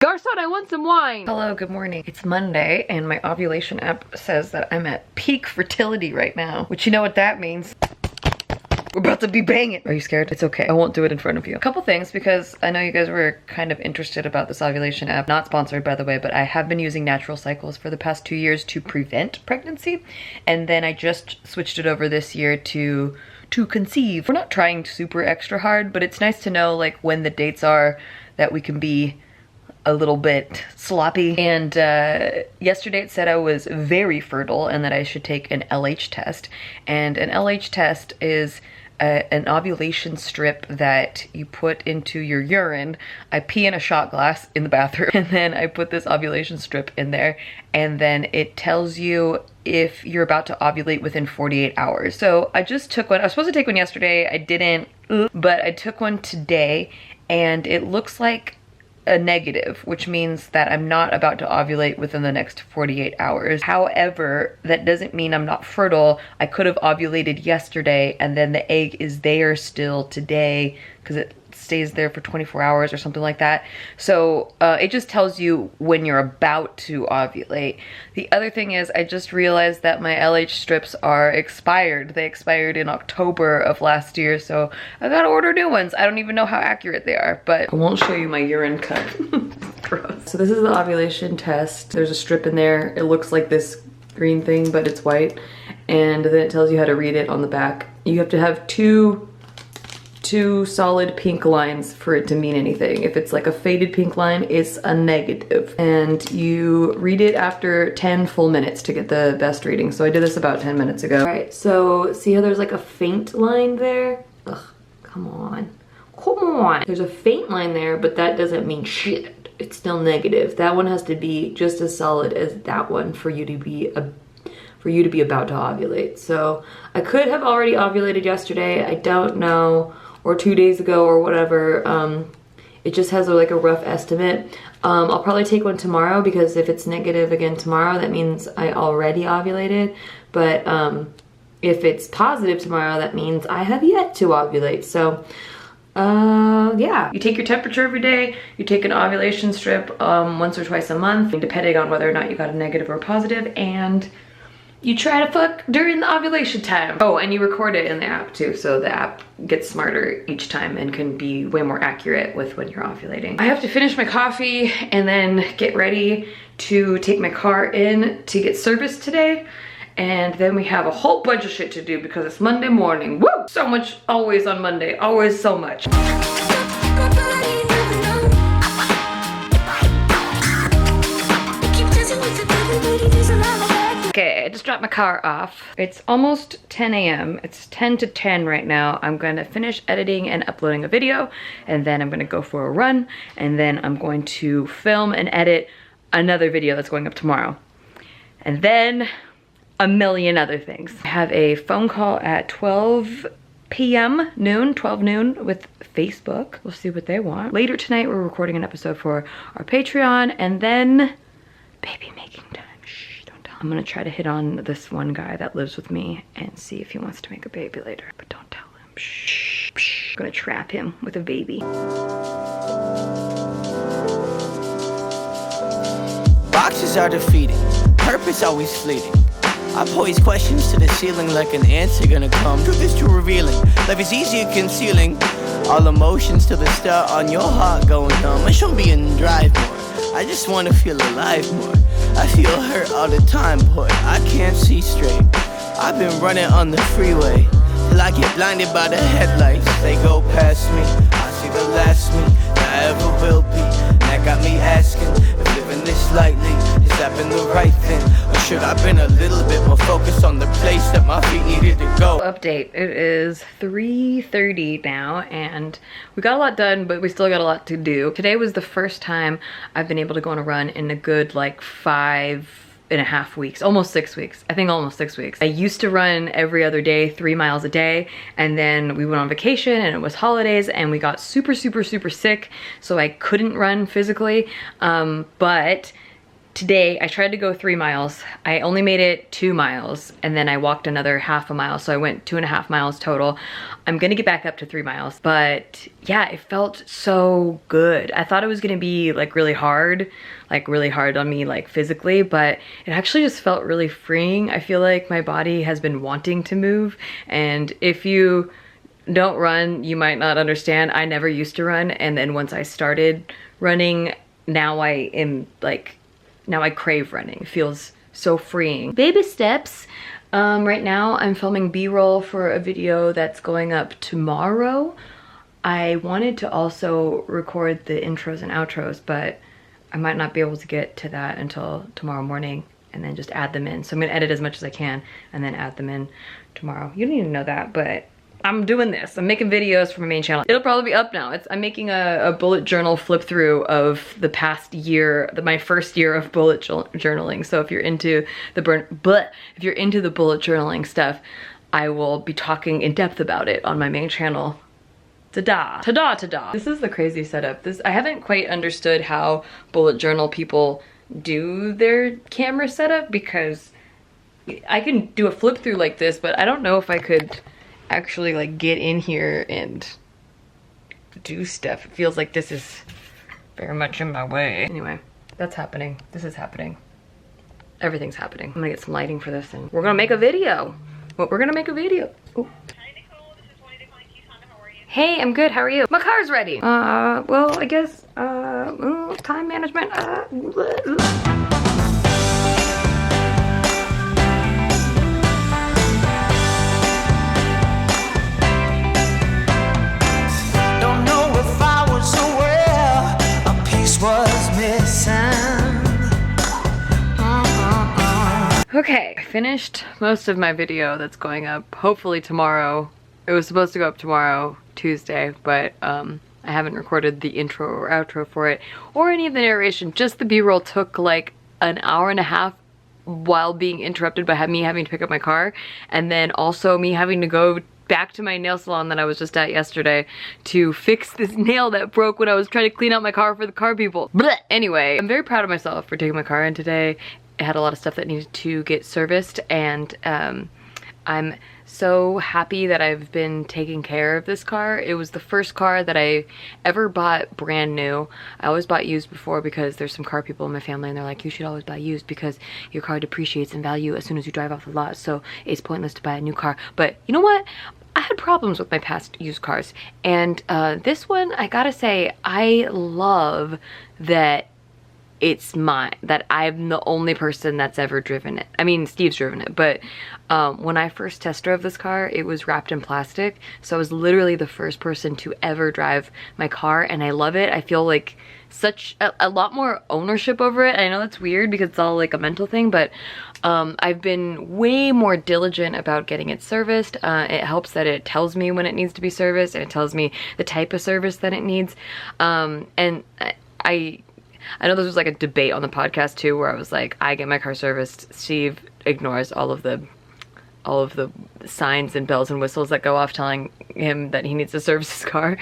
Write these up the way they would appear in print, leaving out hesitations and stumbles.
Garçon, I want some wine. Hello, good morning. It's Monday and my ovulation app says that I'm at peak fertility right now, which you know what that means. We're about to be banging. Are you scared? It's okay. I won't do it in front of you. A couple things, because I know you guys were kind of interested about this ovulation app. Not sponsored, by the way, but I have been using Natural Cycles for the past 2 years to prevent pregnancy. And then I just switched it over this year to conceive. We're not trying super extra hard, but it's nice to know like when the dates are that we can be a little bit sloppy. And yesterday it said I was very fertile and that I should take an LH test. And an LH test is an ovulation strip that you put into your urine. I pee in a shot glass in the bathroom and then I put this ovulation strip in there, and then it tells you if you're about to ovulate within 48 hours. So I just took one. I was supposed to take one yesterday. I didn't, but I took one today and it looks like a negative, which means that I'm not about to ovulate within the next 48 hours. However, that doesn't mean I'm not fertile. I could have ovulated yesterday and then the egg is there still today because it stays there for 24 hours or something like that. So it just tells you when you're about to ovulate. The other thing is I just realized that my LH strips are expired. They expired in October of last year, so I gotta order new ones. I don't even know how accurate they are, but I won't show you my urine cup. Gross. So this is the ovulation test. There's a strip in there. It looks like this green thing, but it's white. And then it tells you how to read it on the back. You have to have two solid pink lines for it to mean anything. If it's like a faded pink line, it's a negative. And you read it after 10 full minutes to get the best reading. So I did this about 10 minutes ago. All right, so see how there's like a faint line there? Ugh, come on. Come on. There's a faint line there, but that doesn't mean shit. It's still negative. That one has to be just as solid as that one for you to be about to ovulate. So I could have already ovulated yesterday. I don't know. Or 2 days ago or whatever. It just has like a rough estimate. I'll probably take one tomorrow because if it's negative again tomorrow, that means I already ovulated. But if it's positive tomorrow, that means I have yet to ovulate. So yeah. You take your temperature every day, you take an ovulation strip once or twice a month, depending on whether or not you got a negative or a positive, and you try to fuck during the ovulation time. Oh, and you record it in the app too, so the app gets smarter each time and can be way more accurate with when you're ovulating. I have to finish my coffee and then get ready to take my car in to get serviced today. And then we have a whole bunch of shit to do because it's Monday morning. Woo! So much always on Monday, always so much. Okay, I just dropped my car off. It's almost 10 a.m. It's 10 to 10 right now. I'm gonna finish editing and uploading a video, and then I'm gonna go for a run, and then I'm going to film and edit another video that's going up tomorrow. And then a million other things. I have a phone call at 12 p.m. noon, 12 noon with Facebook. We'll see what they want. Later tonight, we're recording an episode for our Patreon, and then baby making time. I'm gonna try to hit on this one guy that lives with me and see if he wants to make a baby later, but don't tell him. Shh, shh. I'm gonna trap him with a baby. Boxes are defeating, purpose always fleeting. I pose questions to the ceiling like an answer gonna come. Truth is too revealing, life is easier concealing. All emotions till the start on your heart going numb. I should be in drive more, I just wanna feel alive more. I feel hurt all the time, boy, I can't see straight. I've been running on the freeway till I get blinded by the headlights. They go past me, I see the last me that I ever will be. And that got me asking if living this lightly, has that been the right thing? Or should I been a little bit more focused on the place that my feet needed to go? Update, it is 3:30 now, and we got a lot done, but we still got a lot to do. Today was the first time I've been able to go on a run in a good like 5.5 weeks, almost 6 weeks. I think almost 6 weeks. I used to run every other day, 3 miles a day, and then we went on vacation and it was holidays and we got super sick, so I couldn't run physically. But today I tried to go 3 miles. I only made it 2 miles, and then I walked another half a mile, so I went 2.5 miles total. I'm gonna get back up to 3 miles, but yeah, it felt so good. I thought it was gonna be like really hard on me like physically, but it actually just felt really freeing. I feel like my body has been wanting to move, and if you don't run, you might not understand. I never used to run, and then once I started running, now I crave running. It feels so freeing. Baby steps. Right now I'm filming B-roll for a video that's going up tomorrow. I wanted to also record the intros and outros, but I might not be able to get to that until tomorrow morning and then just add them in. So I'm gonna edit as much as I can and then add them in tomorrow. You don't even know that, but I'm doing this. I'm making videos for my main channel. It'll probably be up now. I'm making a bullet journal flip through of the past year, my first year of bullet journaling. So if you're into the bullet journaling stuff, I will be talking in depth about it on my main channel. Ta-da, ta-da, ta-da. This is the crazy setup. I haven't quite understood how bullet journal people do their camera setup, because I can do a flip through like this, but I don't know if I could actually like get in here and do stuff. It feels like this is very much in my way. Anyway, that's happening. This is happening. Everything's happening. I'm gonna get some lighting for this and we're gonna make a video. We're gonna make a video. Ooh. Hi Nicole, this is Juanita calling Keys Honda. How are you? Hey, I'm good. How are you? My car's ready. Well, I guess, time management, Okay, I finished most of my video that's going up hopefully tomorrow. It was supposed to go up tomorrow, Tuesday, but I haven't recorded the intro or outro for it or any of the narration. Just the B-roll took like an hour and a half while being interrupted by me having to pick up my car, and then also me having to go back to my nail salon that I was just at yesterday to fix this nail that broke when I was trying to clean out my car for the car people. Blech. Anyway, I'm very proud of myself for taking my car in today. It had a lot of stuff that needed to get serviced, and I'm so happy that I've been taking care of this car. It was the first car that I ever bought brand new. I always bought used before because there's some car people in my family and they're like, you should always buy used because your car depreciates in value as soon as you drive off the lot, so it's pointless to buy a new car. But you know what? I had problems with my past used cars, and this one, I gotta say, I love that it's mine, that I'm the only person that's ever driven it. I mean, Steve's driven it, but when I first test drove this car, it was wrapped in plastic, so I was literally the first person to ever drive my car, and I love it. I feel like such a lot more ownership over it. I know that's weird because it's all like a mental thing, but I've been way more diligent about getting it serviced. It helps that it tells me when it needs to be serviced, and it tells me the type of service that it needs. And I know this was like a debate on the podcast too, where I was like, I get my car serviced, Steve ignores all of the signs and bells and whistles that go off telling him that he needs to service his car.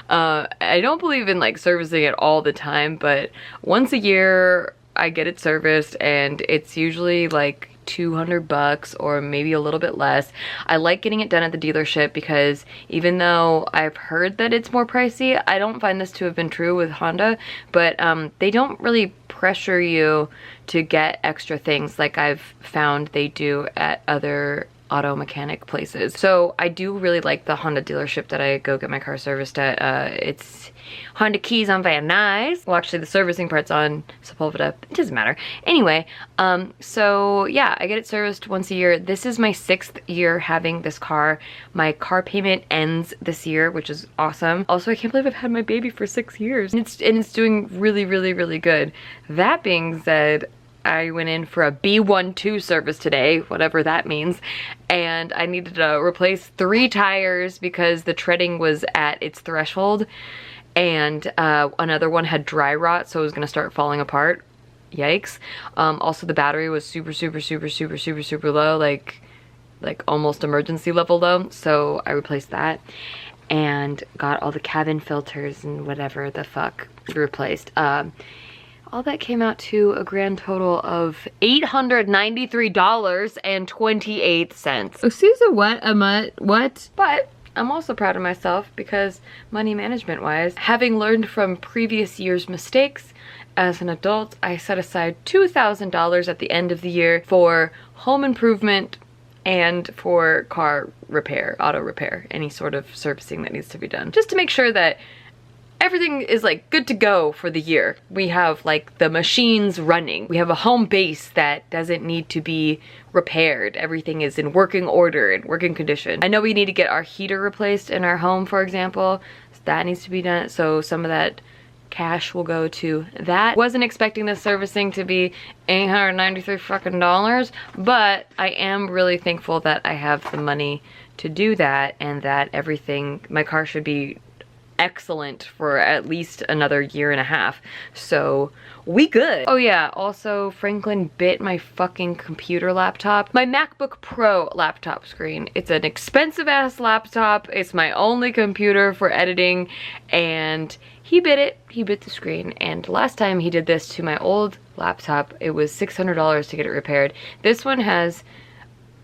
I don't believe in like servicing it all the time, but once a year I get it serviced, and it's usually like $200 or maybe a little bit less. I like getting it done at the dealership because even though I've heard that it's more pricey, I don't find this to have been true with Honda, but they don't really pressure you to get extra things like I've found they do at other auto mechanic places. So I do really like the Honda dealership that I go get my car serviced at. It's Honda Keys on Van Nuys. Well, actually the servicing part's on Sepulveda. It doesn't matter. Anyway, so yeah, I get it serviced once a year. This is my 6th year having this car. My car payment ends this year, which is awesome. Also, I can't believe I've had my baby for 6 years. And it's doing really, really, really good. That being said, I went in for a B12 service today, whatever that means, and I needed to replace 3 tires because the treading was at its threshold, and another one had dry rot, so it was gonna start falling apart. Yikes. Also the battery was super low, like almost emergency level low, so I replaced that and got all the cabin filters and whatever the fuck replaced. All that came out to a grand total of $893.28. Oh, Susan, what? But I'm also proud of myself because money management wise, having learned from previous year's mistakes, as an adult, I set aside $2,000 at the end of the year for home improvement and for car repair, auto repair, any sort of servicing that needs to be done. Just to make sure that everything is like good to go for the year. We have like the machines running. We have a home base that doesn't need to be repaired. Everything is in working order and working condition. I know we need to get our heater replaced in our home, for example. So that needs to be done. So some of that cash will go to that. Wasn't expecting the servicing to be $893 fucking dollars, but I am really thankful that I have the money to do that and that everything, my car should be excellent for at least another year and a half. So we good. Oh yeah, also Franklin bit my fucking computer laptop. My MacBook Pro laptop screen. It's an expensive ass laptop. It's my only computer for editing and he bit it. He bit the screen. And last time he did this to my old laptop, it was $600 to get it repaired. This one has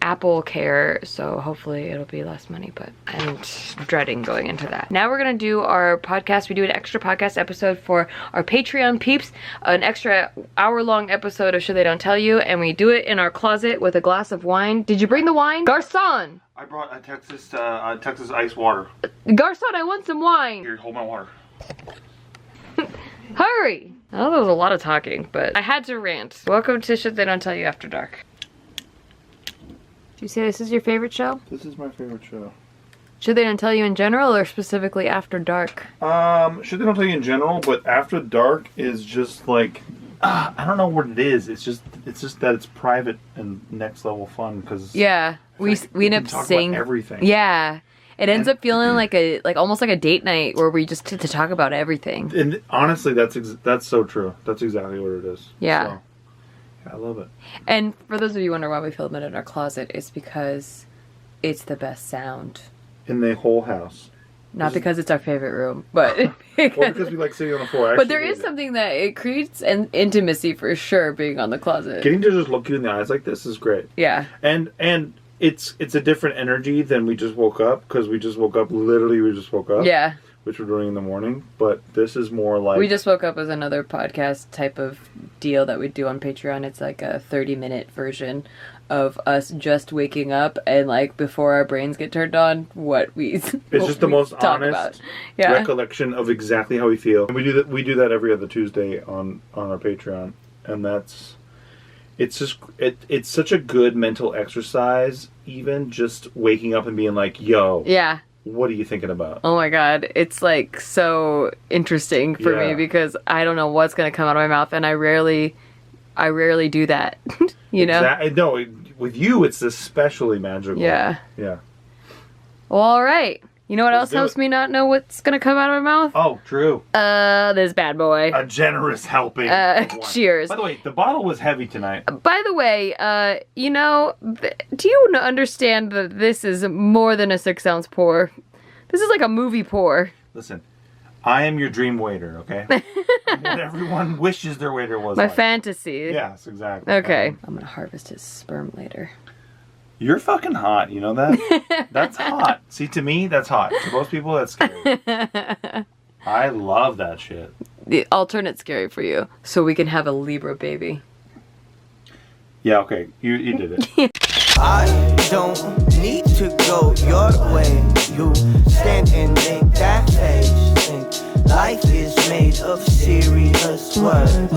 Apple Care, so hopefully it'll be less money, but I'm dreading going into that. Now we're gonna do our podcast. We do an extra podcast episode for our Patreon peeps, an extra hour-long episode of Should They Don't Tell You, and we do it in our closet with a glass of wine. Did you bring the wine? Garçon! I brought a Texas ice water. Garçon, I want some wine! Here, hold my water. Hurry! Oh, that was a lot of talking, but I had to rant. Welcome to Should They Don't Tell You After Dark. You say this is your favorite show? This is my favorite show. Should They Don't Tell You in general or specifically After Dark? Should They Don't Tell You in general, but After Dark is just like, I don't know what it is. It's just that it's private and next level fun because yeah, we end up saying everything. Yeah, it ends up feeling like almost like a date night where we just get to talk about everything. And honestly, that's so true. That's exactly what it is. Yeah. So. I love it. And for those of you who wonder why we film it in our closet, it's because it's the best sound. In the whole house. Not because it's our favorite room, but or because we like sitting on the floor. But there is something that it creates an intimacy for sure being on the closet. Getting to just look you in the eyes like this is great. Yeah. And it's a different energy than we just woke up, because we just woke up, literally we just woke up. Yeah. Which we're doing in the morning, but this is more like... We just woke up as another podcast type of deal that we do on Patreon. It's like a 30-minute version of us just waking up and like before our brains get turned on, it's just the most honest recollection of exactly how we feel. And we do that every other Tuesday on our Patreon, and it's such a good mental exercise, even just waking up and being like, yo. Yeah. What are you thinking about? Oh my god, it's like so interesting for me because I don't know what's gonna come out of my mouth, and I rarely do that. You know? No, with you it's especially magical. Yeah. Yeah. Well, all right. You know what else helps me not know what's gonna come out of my mouth? Oh, true. This bad boy. A generous helping. Cheers. By the way, the bottle was heavy tonight. By the way, you know, do you understand that this is more than a 6-ounce pour? This is like a movie pour. Listen, I am your dream waiter, okay? What everyone wishes their waiter was My like. fantasy. Yes, exactly. Okay. I'm gonna harvest his sperm later. You're fucking hot, you know that? That's hot. See, to me, that's hot. To most people, that's scary. I love that shit. The alternate scary for you, so we can have a Libra baby. Yeah, okay. You did it. I don't need to go your way. You stand and make that face. Think life is made of serious words.